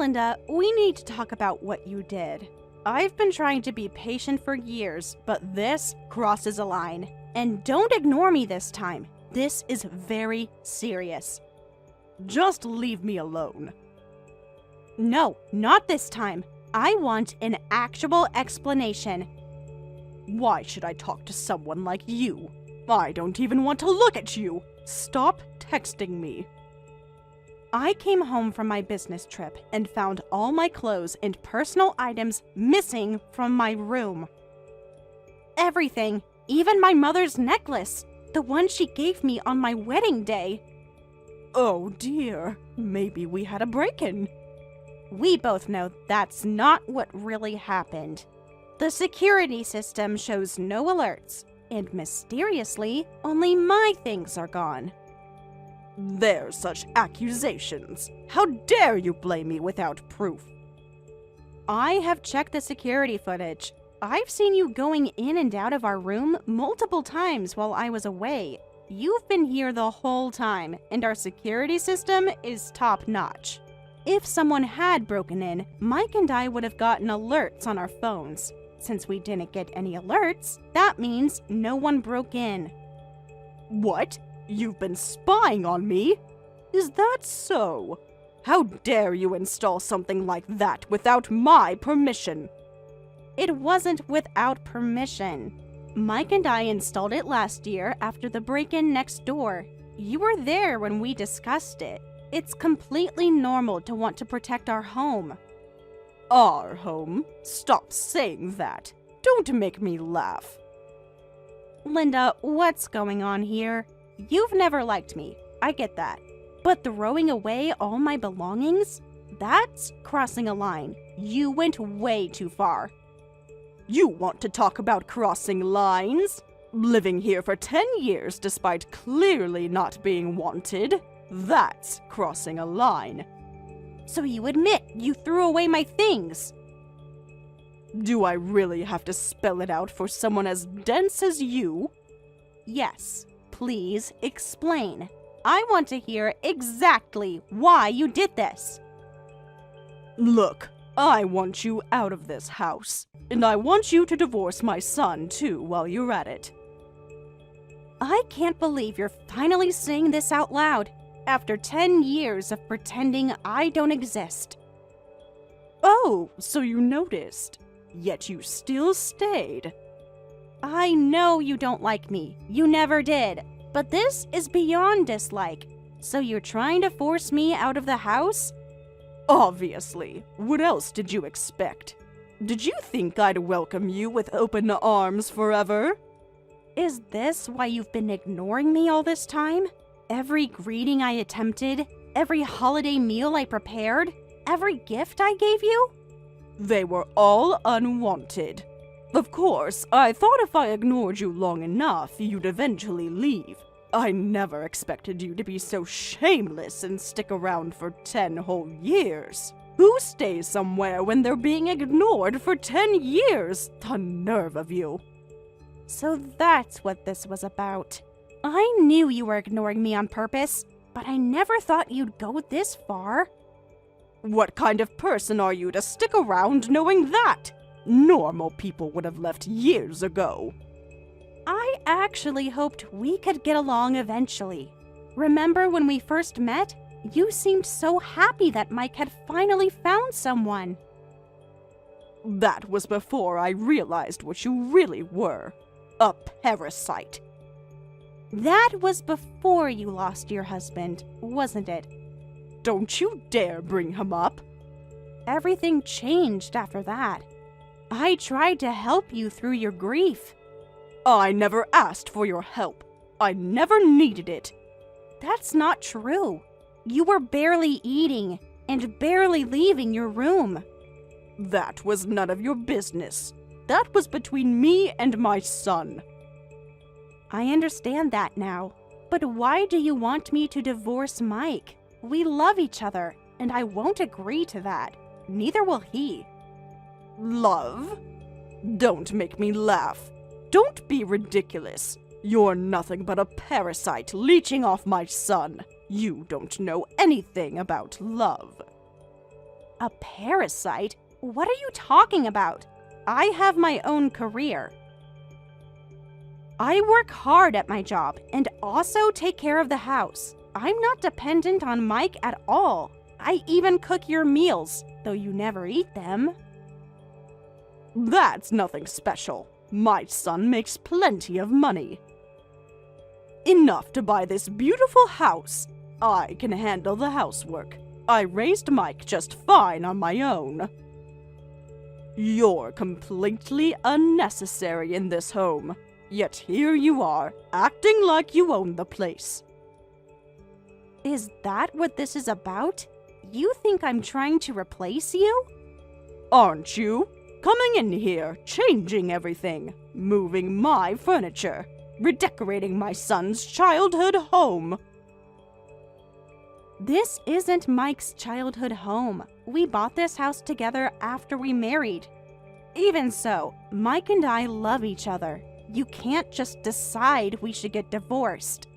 Linda, we need to talk about what you did. I've been trying to be patient for years, but this crosses a line. And don't ignore me this time. This is very serious. Just leave me alone. No, not this time. I want an actual explanation. Why should I talk to someone like you? I don't even want to look at you. Stop texting me. I came home from my business trip and found all my clothes and personal items missing from my room. Everything, even my mother's necklace, the one she gave me on my wedding day. Oh dear, maybe we had a break-in. We both know that's not what really happened. The security system shows no alerts, and mysteriously, only my things are gone. There's such accusations. How dare you blame me without proof? I have checked the security footage. I've seen you going in and out of our room multiple times while I was away. You've been here the whole time, and our security system is top-notch. If someone had broken in, Mike and I would have gotten alerts on our phones. Since we didn't get any alerts, that means no one broke in. What? You've been spying on me? Is that so? How dare you install something like that without my permission? It wasn't without permission. Mike and I installed it last year after the break-in next door. You were there when we discussed it. It's completely normal to want to protect our home. Our home? Stop saying that. Don't make me laugh. Linda, what's going on here? You've never liked me. I get that. But throwing away all my belongings? That's crossing a line. You went way too far. You want to talk about crossing lines? Living here for 10 years despite clearly not being wanted? That's crossing a line. So you admit you threw away my things? Do I really have to spell it out for someone as dense as you? Yes. Please explain. I want to hear exactly why you did this. Look, I want you out of this house. And I want you to divorce my son, too, while you're at it. I can't believe you're finally saying this out loud, after 10 years of pretending I don't exist. Oh, so you noticed. Yet you still stayed. I know you don't like me. You never did. But this is beyond dislike. So you're trying to force me out of the house? Obviously. What else did you expect? Did you think I'd welcome you with open arms forever? Is this why you've been ignoring me all this time? Every greeting I attempted, every holiday meal I prepared, every gift I gave you? They were all unwanted. Of course, I thought if I ignored you long enough, you'd eventually leave. I never expected you to be so shameless and stick around for 10 whole years. Who stays somewhere when they're being ignored for 10 years? The nerve of you. So that's what this was about. I knew you were ignoring me on purpose, but I never thought you'd go this far. What kind of person are you to stick around knowing that? Normal people would have left years ago. I actually hoped we could get along eventually. Remember when we first met? You seemed so happy that Mike had finally found someone. That was before I realized what you really were. A parasite. That was before you lost your husband, wasn't it? Don't you dare bring him up. Everything changed after that. I tried to help you through your grief. I never asked for your help. I never needed it. That's not true. You were barely eating and barely leaving your room. That was none of your business. That was between me and my son. I understand that now. But why do you want me to divorce Mike? We love each other, and I won't agree to that. Neither will he. Love? Don't make me laugh. Don't be ridiculous. You're nothing but a parasite leeching off my son. You don't know anything about love. A parasite? What are you talking about? I have my own career. I work hard at my job and also take care of the house. I'm not dependent on Mike at all. I even cook your meals, though you never eat them. That's nothing special. My son makes plenty of money. Enough to buy this beautiful house. I can handle the housework. I raised Mike just fine on my own. You're completely unnecessary in this home. Yet here you are, acting like you own the place. Is that what this is about? You think I'm trying to replace you? Aren't you? Coming in here, changing everything, moving my furniture, redecorating my son's childhood home. This isn't Mike's childhood home. We bought this house together after we married. Even so, Mike and I love each other. You can't just decide we should get divorced.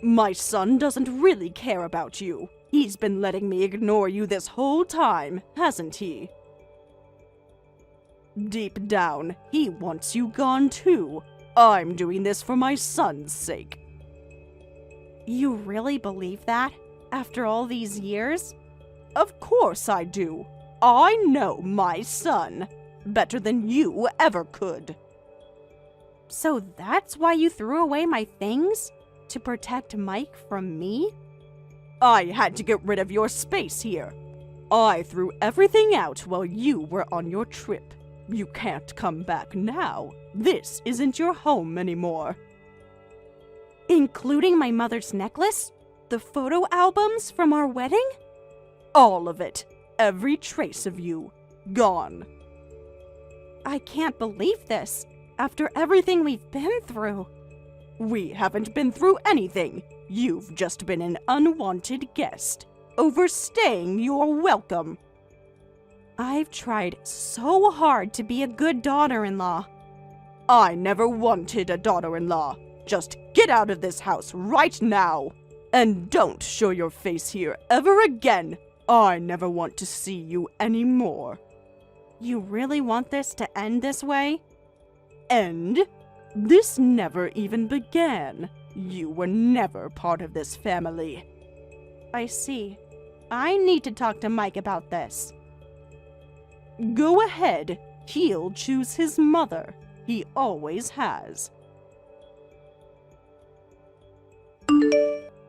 My son doesn't really care about you. He's been letting me ignore you this whole time, hasn't he? Deep down, he wants you gone too. I'm doing this for my son's sake. You really believe that? After all these years? Of course I do. I know my son better than you ever could. So that's why you threw away my things? To protect Mike from me? I had to get rid of your space here. I threw everything out while you were on your trip. You can't come back now. This isn't your home anymore. Including my mother's necklace? The photo albums from our wedding? All of it. Every trace of you. Gone. I can't believe this. After everything we've been through. We haven't been through anything. You've just been an unwanted guest. Overstaying your welcome. I've tried so hard to be a good daughter-in-law. I never wanted a daughter-in-law. Just get out of this house right now. And don't show your face here ever again. I never want to see you anymore. You really want this to end this way? End? This never even began. You were never part of this family. I see. I need to talk to Mike about this. Go ahead. He'll choose his mother. He always has.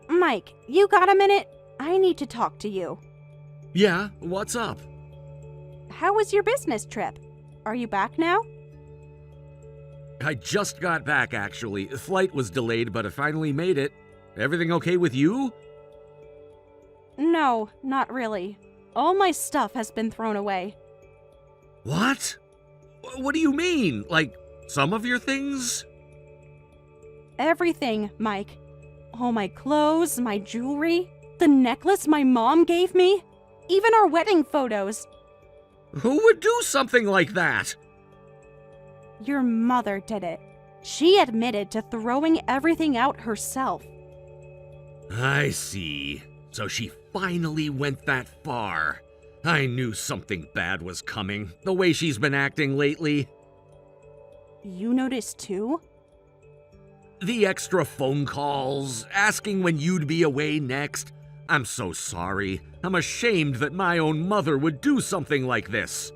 Mike, you got a minute? I need to talk to you. Yeah, what's up? How was your business trip? Are you back now? I just got back, actually. The flight was delayed, but I finally made it. Everything okay with you? No, not really. All my stuff has been thrown away. What? What do you mean? Like, some of your things? Everything, Mike. All my clothes, my jewelry, the necklace my mom gave me, even our wedding photos. Who would do something like that? Your mother did it. She admitted to throwing everything out herself. I see. So she finally went that far. I knew something bad was coming, the way she's been acting lately. You noticed too? The extra phone calls, asking when you'd be away next. I'm so sorry. I'm ashamed that my own mother would do something like this.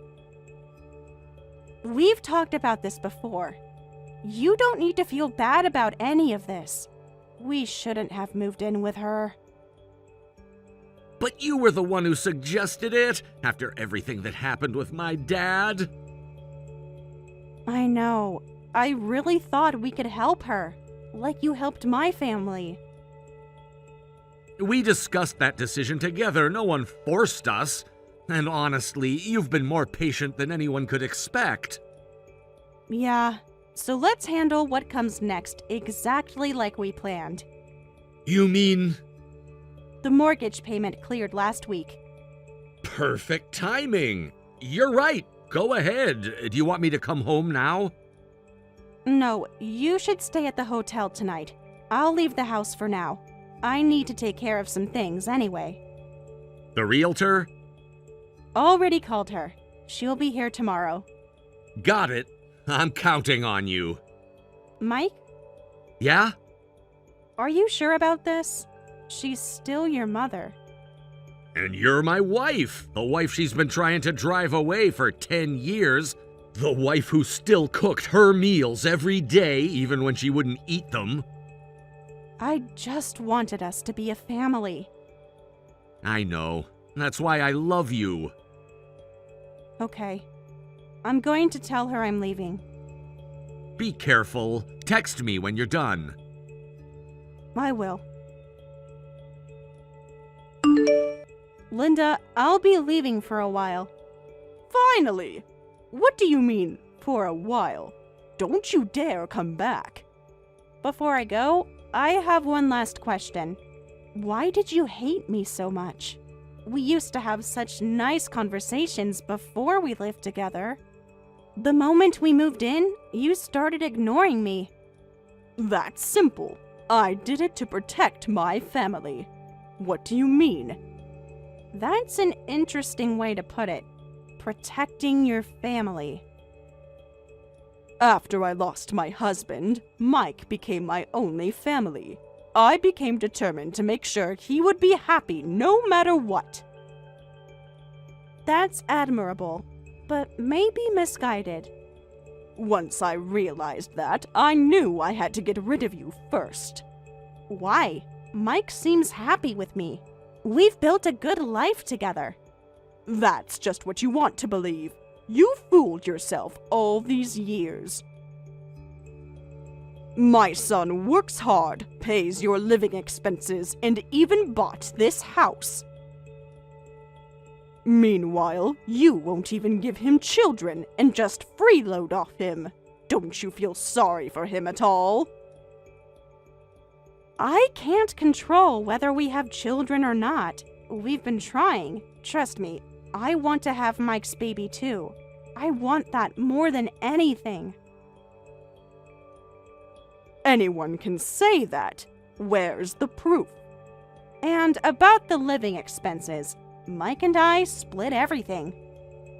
We've talked about this before. You don't need to feel bad about any of this. We shouldn't have moved in with her. But you were the one who suggested it, after everything that happened with my dad. I know. I really thought we could help her, like you helped my family. We discussed that decision together. No one forced us. And honestly, you've been more patient than anyone could expect. Yeah, so let's handle what comes next exactly like we planned. You mean? The mortgage payment cleared last week. Perfect timing. You're right. Go ahead. Do you want me to come home now? No, you should stay at the hotel tonight. I'll leave the house for now. I need to take care of some things anyway. The realtor? Already called her. She'll be here tomorrow. Got it. I'm counting on you. Mike, Yeah? are you sure about this? She's still your mother. And you're my wife. The wife she's been trying to drive away for 10 years. The wife who still cooked her meals every day, even when she wouldn't eat them. I just wanted us to be a family. I know. That's why I love you. Okay. I'm going to tell her I'm leaving. Be careful. Text me when you're done. I will. Linda, I'll be leaving for a while. Finally! What do you mean, for a while? Don't you dare come back. Before I go, I have one last question. Why did you hate me so much? We used to have such nice conversations before we lived together. The moment we moved in, you started ignoring me. That's simple. I did it to protect my family. What do you mean? That's an interesting way to put it. Protecting your family. After I lost my husband, Mike became my only family. I became determined to make sure he would be happy no matter what. That's admirable, but maybe misguided. Once I realized that, I knew I had to get rid of you first. Why? Mike seems happy with me. We've built a good life together. That's just what you want to believe. You fooled yourself all these years. My son works hard, pays your living expenses, and even bought this house. Meanwhile, you won't even give him children and just freeload off him. Don't you feel sorry for him at all? I can't control whether we have children or not. We've been trying. Trust me, I want to have Mike's baby too. I want that more than anything. Anyone can say that. Where's the proof? And about the living expenses, Mike and I split everything.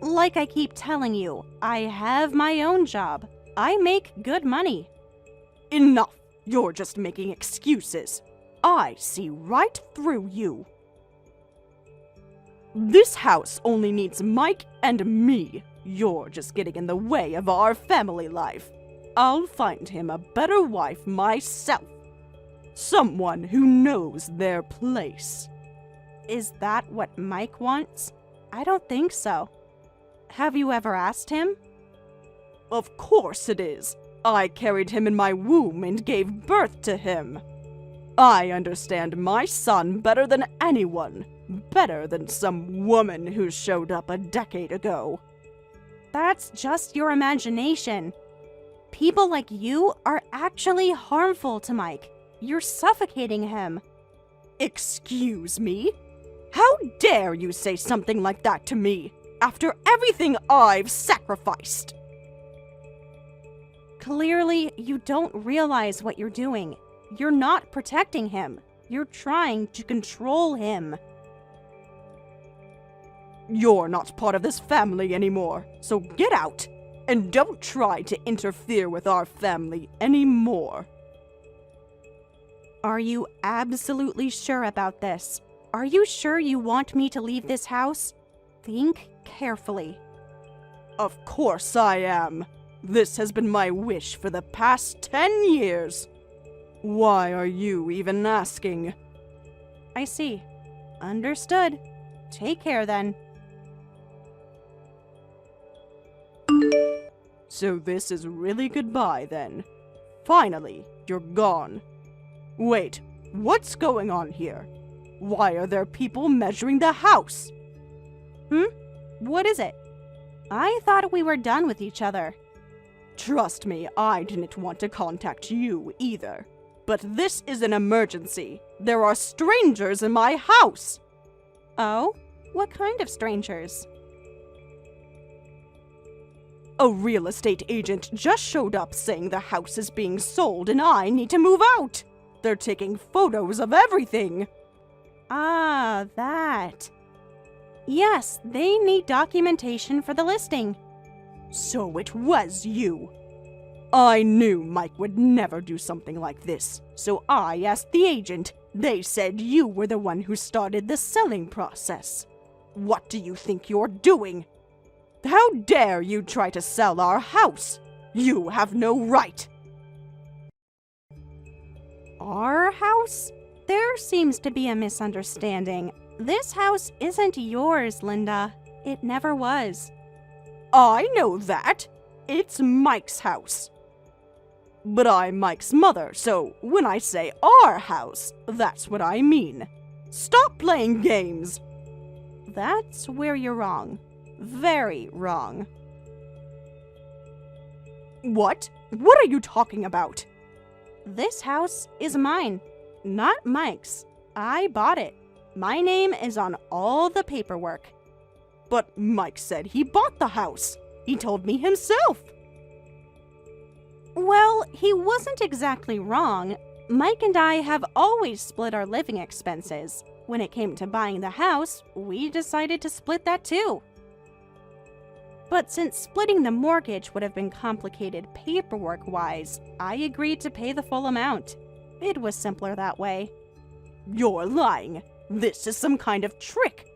Like I keep telling you, I have my own job. I make good money. Enough! You're just making excuses. I see right through you. This house only needs Mike and me. You're just getting in the way of our family life. I'll find him a better wife myself. Someone who knows their place. Is that what Mike wants? I don't think so. Have you ever asked him? Of course it is. I carried him in my womb and gave birth to him. I understand my son better than anyone. Better than some woman who showed up a decade ago. That's just your imagination. People like you are actually harmful to Mike. You're suffocating him. Excuse me? How dare you say something like that to me, after everything I've sacrificed? Clearly, you don't realize what you're doing. You're not protecting him. You're trying to control him. You're not part of this family anymore, so get out, and don't try to interfere with our family anymore. Are you absolutely sure about this? Are you sure you want me to leave this house? Think carefully. Of course I am. This has been my wish for the past 10 years. Why are you even asking? I see. Understood. Take care then. So this is really goodbye then. Finally, you're gone. Wait, what's going on here? Why are there people measuring the house? What is it? I thought we were done with each other. Trust me, I didn't want to contact you either. But this is an emergency. There are strangers in my house. Oh? What kind of strangers? A real estate agent just showed up saying the house is being sold and I need to move out. They're taking photos of everything. Ah, that. Yes, they need documentation for the listing. So it was you. I knew Mike would never do something like this, so I asked the agent. They said you were the one who started the selling process. What do you think you're doing? How dare you try to sell our house? You have no right. Our house? There seems to be a misunderstanding. This house isn't yours, Linda. It never was. I know that. It's Mike's house. But I'm Mike's mother, so when I say our house, that's what I mean. Stop playing games. That's where you're wrong. Very wrong. What? What are you talking about? This house is mine, not Mike's. I bought it. My name is on all the paperwork. But Mike said he bought the house. He told me himself. Well, he wasn't exactly wrong. Mike and I have always split our living expenses. When it came to buying the house, we decided to split that too. But since splitting the mortgage would have been complicated paperwork-wise, I agreed to pay the full amount. It was simpler that way. You're lying. This is some kind of trick.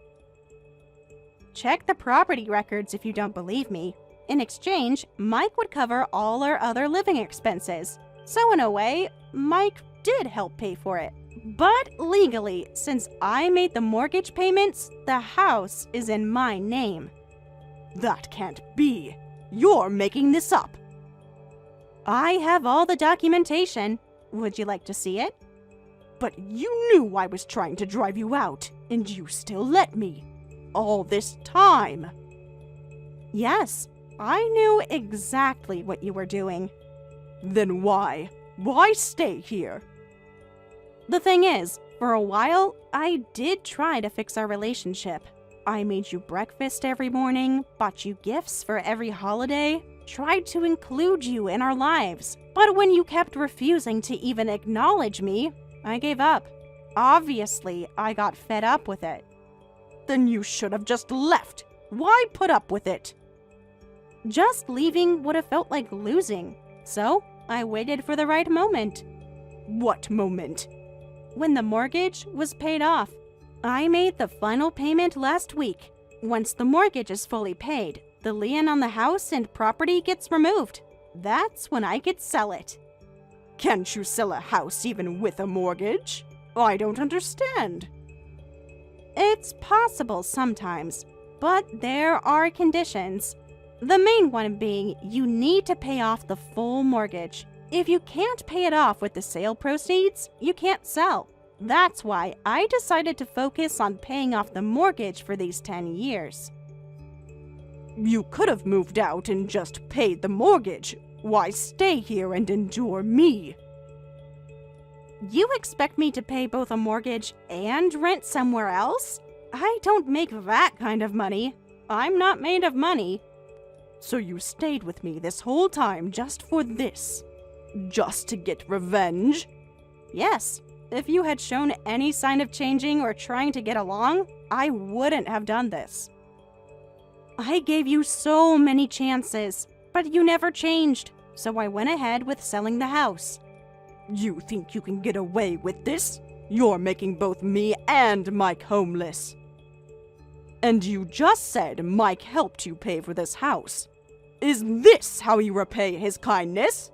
Check the property records if you don't believe me. In exchange, Mike would cover all our other living expenses. So in a way, Mike did help pay for it. But legally, since I made the mortgage payments, the house is in my name. That can't be. You're making this up. I have all the documentation. Would you like to see it? But you knew I was trying to drive you out, and you still let me. All this time. Yes, I knew exactly what you were doing. Then why? Why stay here? The thing is, for a while, I did try to fix our relationship. I made you breakfast every morning, bought you gifts for every holiday, tried to include you in our lives. But when you kept refusing to even acknowledge me, I gave up. Obviously, I got fed up with it. Then you should have just left. Why put up with it? Just leaving would have felt like losing. So, I waited for the right moment. What moment? When the mortgage was paid off. I made the final payment last week. Once the mortgage is fully paid, the lien on the house and property gets removed. That's when I could sell it. Can't you sell a house even with a mortgage? I don't understand. It's possible sometimes, but there are conditions. The main one being you need to pay off the full mortgage. If you can't pay it off with the sale proceeds, you can't sell. That's why I decided to focus on paying off the mortgage for these 10 years. You could have moved out and just paid the mortgage. Why stay here and endure me? You expect me to pay both a mortgage and rent somewhere else? I don't make that kind of money. I'm not made of money. So you stayed with me this whole time just for this? Just to get revenge? Yes. If you had shown any sign of changing or trying to get along, I wouldn't have done this. I gave you so many chances, but you never changed, so I went ahead with selling the house. You think you can get away with this? You're making both me and Mike homeless. And you just said Mike helped you pay for this house. Is this how you repay his kindness?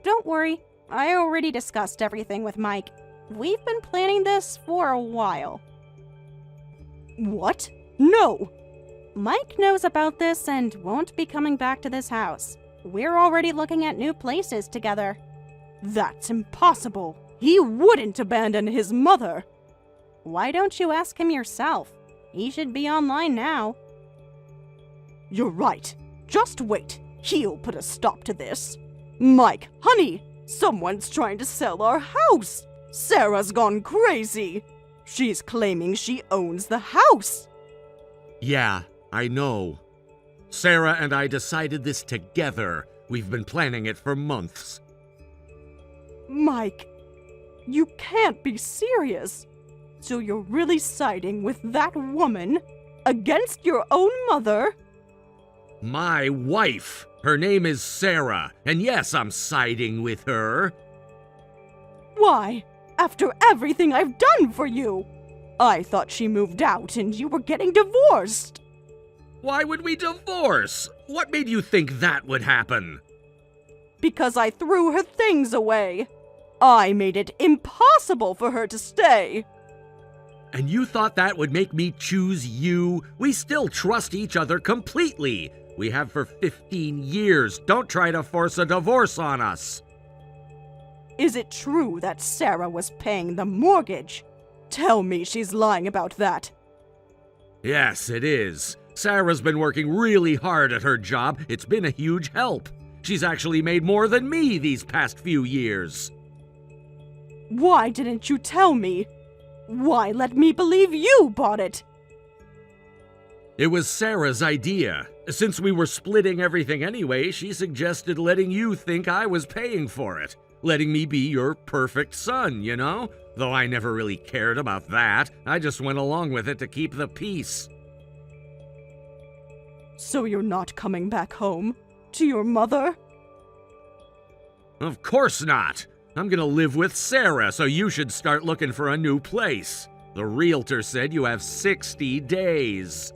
Don't worry, I already discussed everything with Mike. We've been planning this for a while. What? No! Mike knows about this and won't be coming back to this house. We're already looking at new places together. That's impossible. He wouldn't abandon his mother. Why don't you ask him yourself? He should be online now. You're right. Just wait. He'll put a stop to this. Mike, honey, someone's trying to sell our house. Sarah's gone crazy. She's claiming she owns the house. Yeah, I know. Sarah and I decided this together. We've been planning it for months. Mike, you can't be serious. So you're really siding with that woman? Against your own mother? My wife. Her name is Sarah, and yes, I'm siding with her. Why? After everything I've done for you! I thought she moved out and you were getting divorced. Why would we divorce? What made you think that would happen? Because I threw her things away. I made it impossible for her to stay. And you thought that would make me choose you? We still trust each other completely. We have for 15 years. Don't try to force a divorce on us. Is it true that Sarah was paying the mortgage? Tell me she's lying about that. Yes, it is. Sarah's been working really hard at her job. It's been a huge help. She's actually made more than me these past few years. Why didn't you tell me? Why let me believe you bought it? It was Sarah's idea. Since we were splitting everything anyway, she suggested letting you think I was paying for it. Letting me be your perfect son, you know? Though I never really cared about that. I just went along with it to keep the peace. So you're not coming back home? To your mother? Of course not. I'm gonna live with Sarah, so you should start looking for a new place. The realtor said you have 60 days.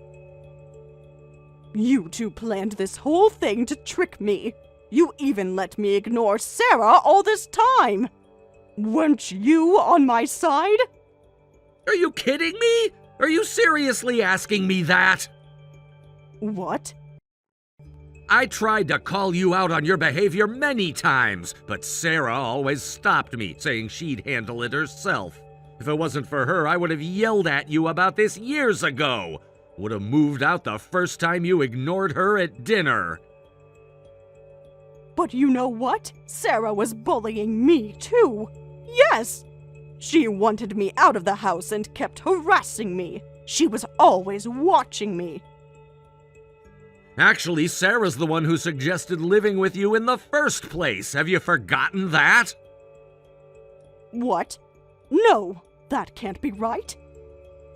You two planned this whole thing to trick me. You even let me ignore Sarah all this time. Weren't you on my side? Are you kidding me? Are you seriously asking me that? What? I tried to call you out on your behavior many times, but Sarah always stopped me, saying she'd handle it herself. If it wasn't for her, I would have yelled at you about this years ago. Would have moved out the first time you ignored her at dinner. But you know what? Sarah was bullying me, too. Yes! She wanted me out of the house and kept harassing me. She was always watching me. Actually, Sarah's the one who suggested living with you in the first place. Have you forgotten that? What? No, that can't be right.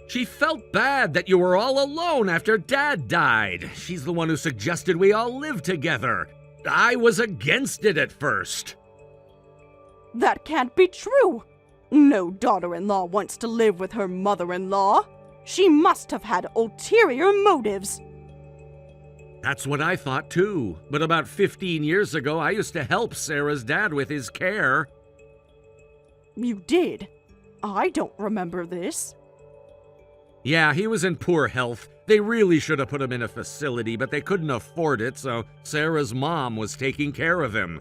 She felt bad that you were all alone after Dad died. She's the one who suggested we all live together. I was against it at first. That can't be true. No daughter-in-law wants to live with her mother-in-law. She must have had ulterior motives. That's what I thought too. But about 15 years ago, I used to help Sarah's dad with his care. You did? I don't remember this. Yeah, he was in poor health. They really should have put him in a facility, but they couldn't afford it, so Sarah's mom was taking care of him.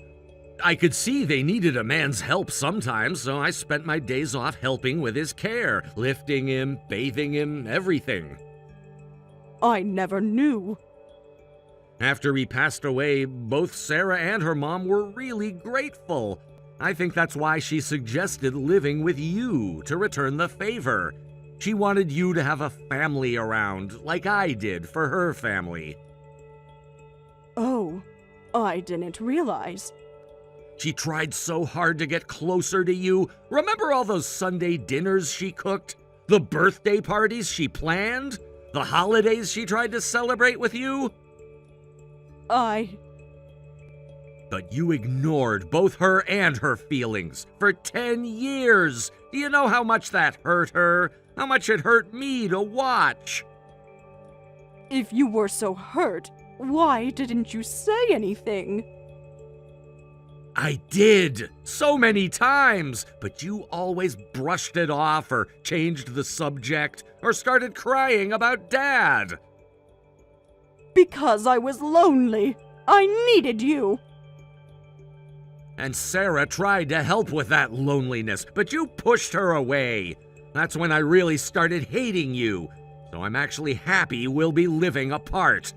I could see they needed a man's help sometimes, so I spent my days off helping with his care, lifting him, bathing him, everything. I never knew. After he passed away, both Sarah and her mom were really grateful. I think that's why she suggested living with you to return the favor. She wanted you to have a family around, like I did for her family. Oh, I didn't realize. She tried so hard to get closer to you. Remember all those Sunday dinners she cooked? The birthday parties she planned? The holidays she tried to celebrate with you? But you ignored both her and her feelings for 10 years. Do you know how much that hurt her? How much it hurt me to watch? If you were so hurt, why didn't you say anything? I did, so many times, but you always brushed it off or changed the subject or started crying about Dad. Because I was lonely. I needed you. And Sarah tried to help with that loneliness, but you pushed her away. That's when I really started hating you. So I'm actually happy we'll be living apart.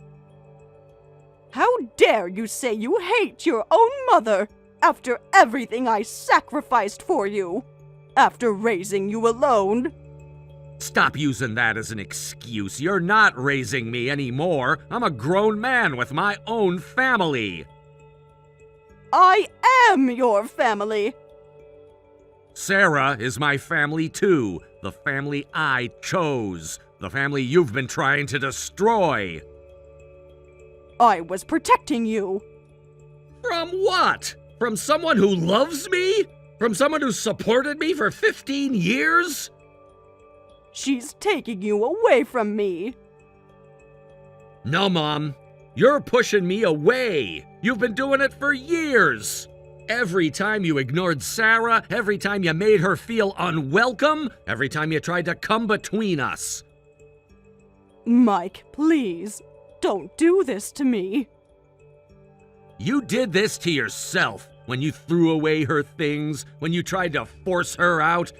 How dare you say you hate your own mother after everything I sacrificed for you? After raising you alone? Stop using that as an excuse. You're not raising me anymore. I'm a grown man with my own family. I am your family. Sarah is my family too. The family I chose. The family you've been trying to destroy. I was protecting you. From what? From someone who loves me? From someone who supported me for 15 years? She's taking you away from me. No, Mom. You're pushing me away. You've been doing it for years. Every time you ignored Sarah, every time you made her feel unwelcome, every time you tried to come between us. Mike, please, don't do this to me. You did this to yourself when you threw away her things, when you tried to force her out.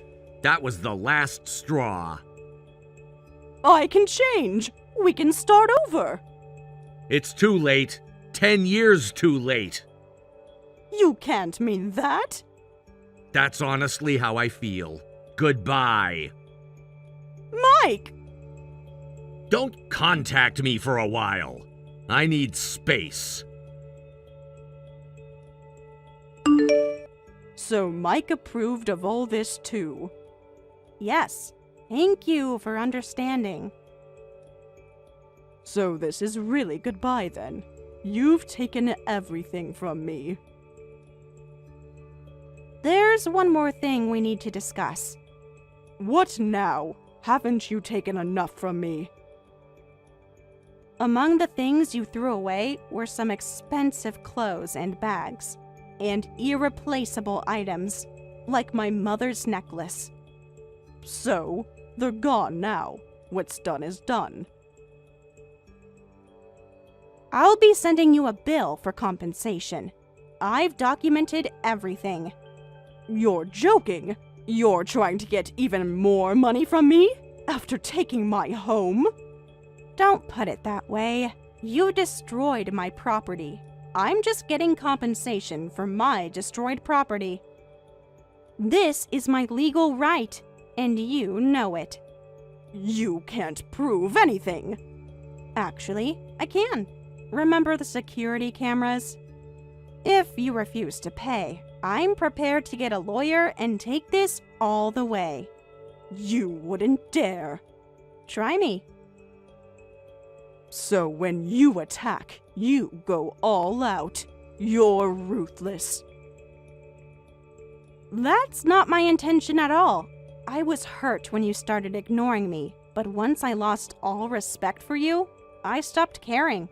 That was the last straw. I can change. We can start over. It's too late. 10 years too late. You can't mean that. That's honestly how I feel. Goodbye. Mike! Don't contact me for a while. I need space. So Mike approved of all this too. Yes, thank you for understanding. So this is really goodbye then. You've taken everything from me. There's one more thing we need to discuss. What now? Haven't you taken enough from me? Among the things you threw away were some expensive clothes and bags, and irreplaceable items, like my mother's necklace. So, they're gone now. What's done is done. I'll be sending you a bill for compensation. I've documented everything. You're joking? You're trying to get even more money from me? After taking my home? Don't put it that way. You destroyed my property. I'm just getting compensation for my destroyed property. This is my legal right, and you know it. You can't prove anything. Actually, I can. Remember the security cameras? If you refuse to pay, I'm prepared to get a lawyer and take this all the way. You wouldn't dare. Try me. So when you attack, you go all out. You're ruthless. That's not my intention at all. I was hurt when you started ignoring me, but once I lost all respect for you, I stopped caring.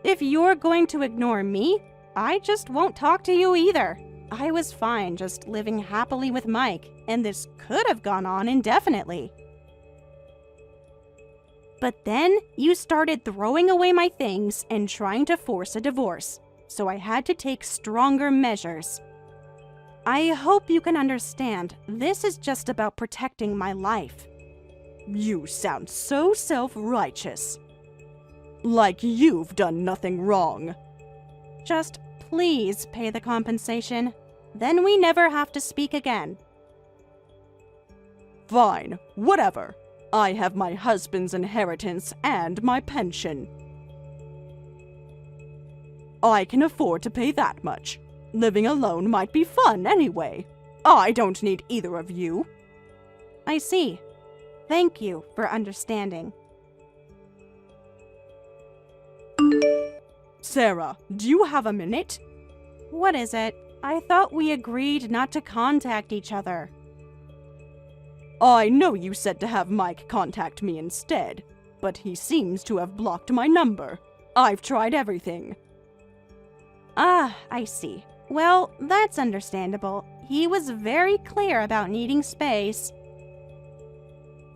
If you're going to ignore me, I just won't talk to you either. I was fine just living happily with Mike, and this could have gone on indefinitely. But then you started throwing away my things and trying to force a divorce, so I had to take stronger measures. I hope you can understand, this is just about protecting my life. You sound so self-righteous. Like you've done nothing wrong. Just please pay the compensation. Then we never have to speak again. Fine, whatever. I have my husband's inheritance and my pension. I can afford to pay that much. Living alone might be fun anyway. I don't need either of you. I see. Thank you for understanding. Sarah, do you have a minute? What is it? I thought we agreed not to contact each other. I know you said to have Mike contact me instead, but he seems to have blocked my number. I've tried everything. Ah, I see. Well, that's understandable. He was very clear about needing space.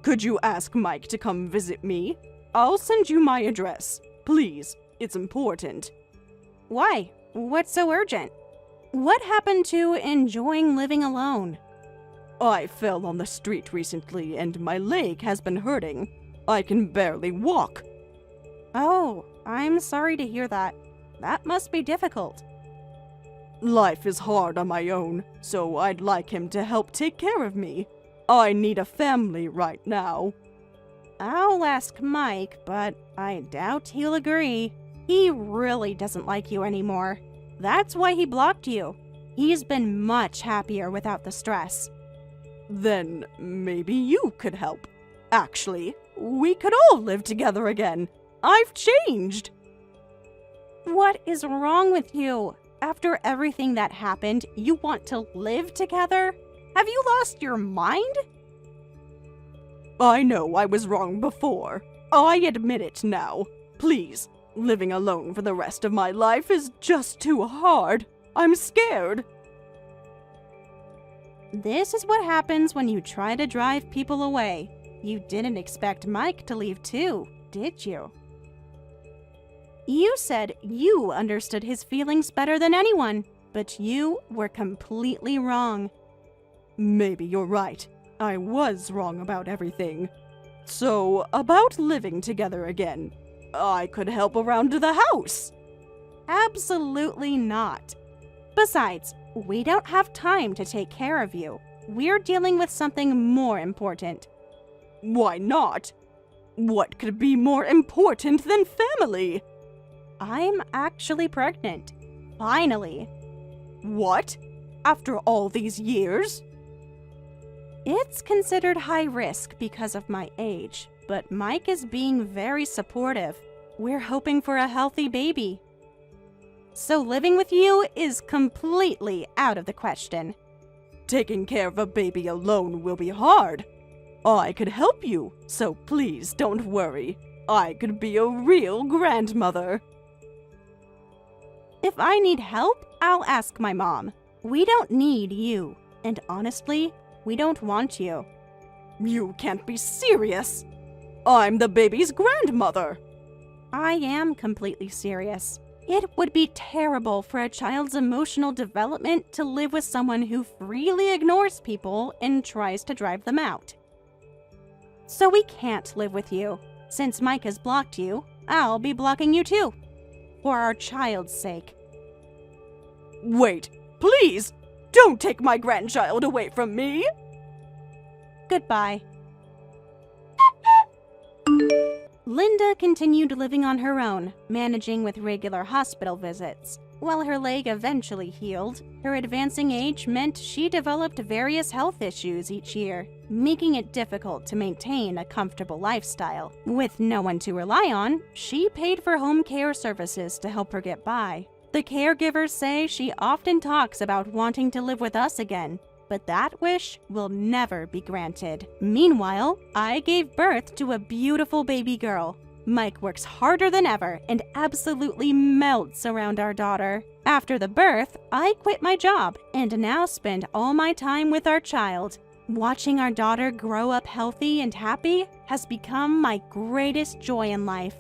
Could you ask Mike to come visit me? I'll send you my address. Please, it's important. Why? What's so urgent? What happened to enjoying living alone? I fell on the street recently and my leg has been hurting. I can barely walk. Oh, I'm sorry to hear that. That must be difficult. Life is hard on my own, so I'd like him to help take care of me. I need a family right now. I'll ask Mike, but I doubt he'll agree. He really doesn't like you anymore. That's why he blocked you. He's been much happier without the stress. Then maybe you could help. Actually, we could all live together again. I've changed. What is wrong with you? After everything that happened, you want to live together? Have you lost your mind? I know I was wrong before. I admit it now. Please, living alone for the rest of my life is just too hard. I'm scared. This is what happens when you try to drive people away. You didn't expect Mike to leave too, did you? You said you understood his feelings better than anyone, but you were completely wrong. Maybe you're right. I was wrong about everything. So, about living together again, I could help around the house. Absolutely not. Besides, we don't have time to take care of you. We're dealing with something more important. Why not? What could be more important than family? I'm actually pregnant. Finally. What? After all these years? It's considered high risk because of my age, but Mike is being very supportive. We're hoping for a healthy baby. So living with you is completely out of the question. Taking care of a baby alone will be hard. I could help you, so please don't worry. I could be a real grandmother. If I need help, I'll ask my mom. We don't need you, and honestly, we don't want you. You can't be serious. I'm the baby's grandmother. I am completely serious. It would be terrible for a child's emotional development to live with someone who freely ignores people and tries to drive them out. So we can't live with you. Since Mike has blocked you, I'll be blocking you too. For our child's sake. Wait, please! Don't take my grandchild away from me! Goodbye. Linda continued living on her own, managing with regular hospital visits. While her leg eventually healed, her advancing age meant she developed various health issues each year, making it difficult to maintain a comfortable lifestyle. With no one to rely on, she paid for home care services to help her get by. The caregivers say she often talks about wanting to live with us again, but that wish will never be granted. Meanwhile, I gave birth to a beautiful baby girl. Mike works harder than ever and absolutely melts around our daughter. After the birth, I quit my job and now spend all my time with our child. Watching our daughter grow up healthy and happy has become my greatest joy in life.